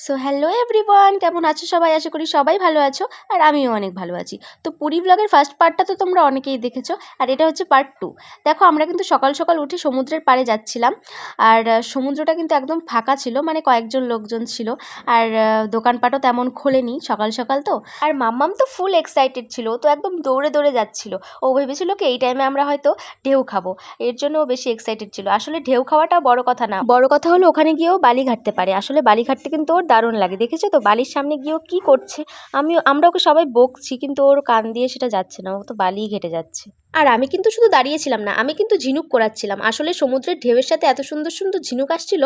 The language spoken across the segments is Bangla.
সো হ্যালো এভরিওয়ান, কেমন আছো সবাই? আশা করি সবাই ভালো আছো আর আমিও অনেক ভালো আছি। তো পুরী ব্লগের ফার্স্ট পার্টটা তো তোমরা অনেকেই দেখেছো, আর এটা হচ্ছে পার্ট 2। দেখো, আমরা কিন্তু সকাল সকাল উঠে সমুদ্রের পাড়ে যাচ্ছিলাম। আর সমুদ্রটা কিন্তু একদম ফাঁকা ছিল, মানে কয়েকজন লোকজন ছিল। আর দোকানপাটও তেমন খোলেনি সকাল সকাল তো। আর মাম্মাম তো ফুল এক্সাইটেড ছিল, তো একদম দৌড়ে দৌড়ে যাচ্ছিল। ও ভেবেছিল কি এই টাইমে আমরা হয়তো ঢেউ খাবো, এর জন্য ও বেশি এক্সাইটেড ছিল। আসলে ঢেউ খাওয়াটা বড় কথা না, বড় কথা হলো ওখানে গিয়েও বালি ঘাটতে পারে। আসলে বালি ঘাটতে কিন্তু ওর দারুণ লাগে, দেখেছো তো বালির সামনে গিয়েও কি করছে। আমরা ওকে সবাই বকছি, কিন্তু ওর কান দিয়ে সেটা যাচ্ছে না, ও তো বালিই ঘেটে যাচ্ছে। আর আমি কিন্তু শুধু দাঁড়িয়েছিলাম না, আমি কিন্তু ঝিনুক করাচ্ছিলাম। আসলে সমুদ্রের ঢেউয়ের সাথে এত সুন্দর সুন্দর ঝিনুক আসছিল,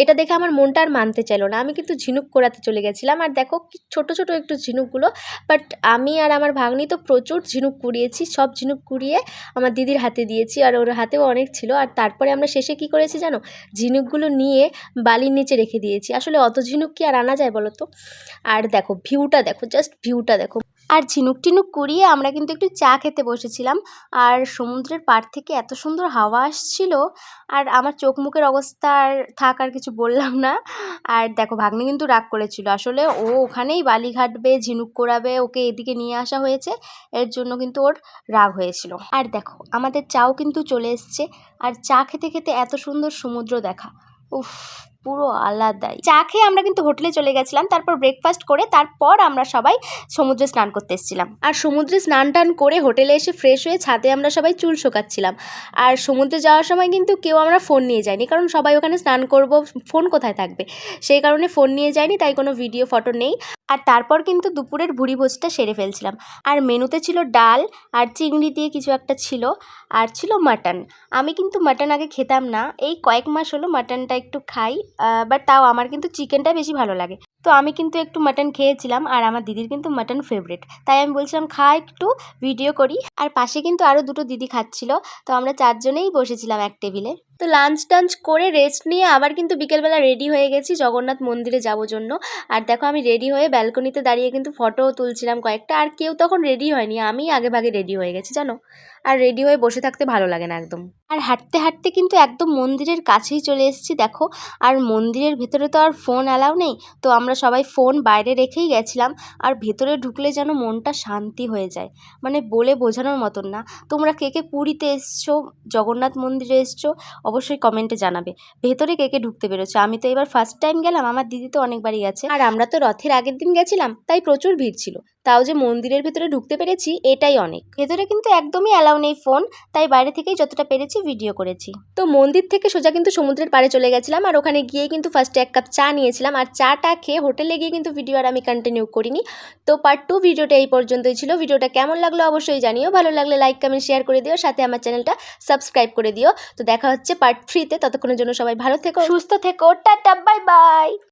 এটা দেখে আমার মনটা আর মানতে চাইলো না। আমি কিন্তু ঝিনুক করাতে চলে গেছিলাম। আর দেখো কি ছোট ছোট একটু ঝিনুকগুলো, বাট আমি আর আমার ভাগ্নি তো প্রচুর ঝিনুক কুড়িয়েছি। সব ঝিনুক কুড়িয়ে আমার দিদির হাতে দিয়েছি, আর ওর হাতেও অনেক ছিল। আর তারপরে আমরা শেষে কি করেছি জানো, ঝিনুকগুলো নিয়ে বালির নিচে রেখে দিয়েছি। আসলে অত ঝিনুক কি আর আনা যায় বলো তো। আর দেখো ভিউটা দেখো, জাস্ট ভিউটা দেখো। আর ঝিনুক টিনুক কুড়িয়ে আমরা কিন্তু একটু চা খেতে বসেছিলাম। আর সমুদ্রের পাড় থেকে এত সুন্দর হাওয়া আসছিল, আর আমার চোখ মুখের অবস্থা আর থাক আর কিছু বললাম না। আর দেখো ভাগ্নি কিন্তু রাগ করেছিল, আসলে ও ওখানেই বালি ঘাটবে, ঝিনুক কোড়াবে, ওকে এদিকে নিয়ে আসা হয়েছে, এর জন্য কিন্তু ওর রাগ হয়েছিল। আর দেখো আমাদের চাও কিন্তু চলে এসছে। আর চা খেতে খেতে এত সুন্দর সমুদ্র দেখা, উফ, পুরো আলাদাই। চা খেয়ে আমরা কিন্তু হোটেলে চলে গেছিলাম, তারপর ব্রেকফাস্ট করে তারপর আমরা সবাই সমুদ্রে স্নান করতে এসেছিলাম। আর সমুদ্রে স্নান টান করে হোটেলে এসে ফ্রেশ হয়ে ছাদে আমরা সবাই চুল শোকাচ্ছিলাম। আর সমুদ্রে যাওয়ার সময় কিন্তু কেউ আমরা ফোন নিয়ে যাইনি, কারণ সবাই ওখানে স্নান করব, ফোন কোথায় থাকবে, সেই কারণে ফোন নিয়ে যাইনি, তাই কোনো ভিডিও ফটো নেই। আর তারপর কিন্তু দুপুরের ভুড়ি ভোজটা সেরে ফেলছিলাম। আর মেনুতে ছিল ডাল আর চিংড়ি দিয়ে কিছু একটা ছিল, আর ছিল মাটন। আমি কিন্তু মাটন আগে খেতাম না, এই কয়েক মাস হলো মাটনটা একটু খাই, বাট তাও আমার কিন্তু চিকেনটা বেশি ভালো লাগে। তো আমি কিন্তু একটু মাটন খেয়েছিলাম, আর আমার দিদির কিন্তু মাটন ফেভারিট, তাই আমি বলছিলাম খা একটু, ভিডিও করি। আর পাশে কিন্তু আরও দুটো দিদি খাচ্ছিল, তো আমরা চারজনেই বসেছিলাম এক টেবিলে। তো লাঞ্চ টাঞ্চ করে রেস্ট নিয়ে আবার কিন্তু বিকেলবেলা রেডি হয়ে গেছি জগন্নাথ মন্দিরে যাওয়ার জন্য। আর দেখো আমি রেডি হয়ে ব্যালকনিতে দাঁড়িয়ে কিন্তু ফটোও তুলছিলাম কয়েকটা। আর কেউ তখন রেডি হয়নি, আমি আগে ভাগে রেডি হয়ে গেছি জানো। আর রেডি হয়ে বসে থাকতে ভালো লাগে না একদম। আর হাঁটতে হাঁটতে কিন্তু একদম মন্দিরের কাছেই চলে এসেছি দেখো। আর মন্দিরের ভেতরে তো আর ফোন অ্যালাউ নেই, তো আমরা সবাই ফোন বাইরে রেখেই গেছিলাম। আর ভেতরে ঢুকলে যেন মনটা শান্তি হয়ে যায়, মানে বলে বোঝানোর মতন না। তোমরা কে কে পুরীতে এসছো, জগন্নাথ মন্দিরে এসছো, অবশ্যই কমেন্টে জানাবে। ভেতরে কে কে ঢুকতে পেরেছো? আমি তো এবার ফার্স্ট টাইম গেলাম, আমার দিদি তো অনেকবারই গেছে। আর আমরা তো রথের আগের দিন গেছিলাম, তাই প্রচুর ভিড় ছিল। তাও যে মন্দিরের ভেতরে ঢুকতে পেরেছি এটাই অনেক। ভেতরে কিন্তু একদমই অ্যালাউ নেই ফোন, তাই বাইরে থেকেই যতটা পেরেছি ভিডিও করেছি। তো মন্দির থেকে সোজা কিন্তু সমুদ্রের পাড়ে চলে গেছিলাম। আর ওখানে গিয়ে কিন্তু ফার্স্টে এক কাপ চা নিয়েছিলাম, আর চাটা খেয়ে হোটেলে গিয়ে কিন্তু ভিডিও আর আমি কন্টিনিউ করিনি। তো পার্ট 2 ভিডিওটা এই পর্যন্তই ছিল। ভিডিওটা কেমন লাগলো অবশ্যই জানিও, ভালো লাগলে লাইক কমেন্ট শেয়ার করে দিও, সাথে আমার চ্যানেলটা সাবস্ক্রাইব করে দিও। তো দেখা হচ্ছে পার্ট 3-তে, ততক্ষণের জন্য সবাই ভালো থেকো, সুস্থ থেকো, টাটা, বাই বাই।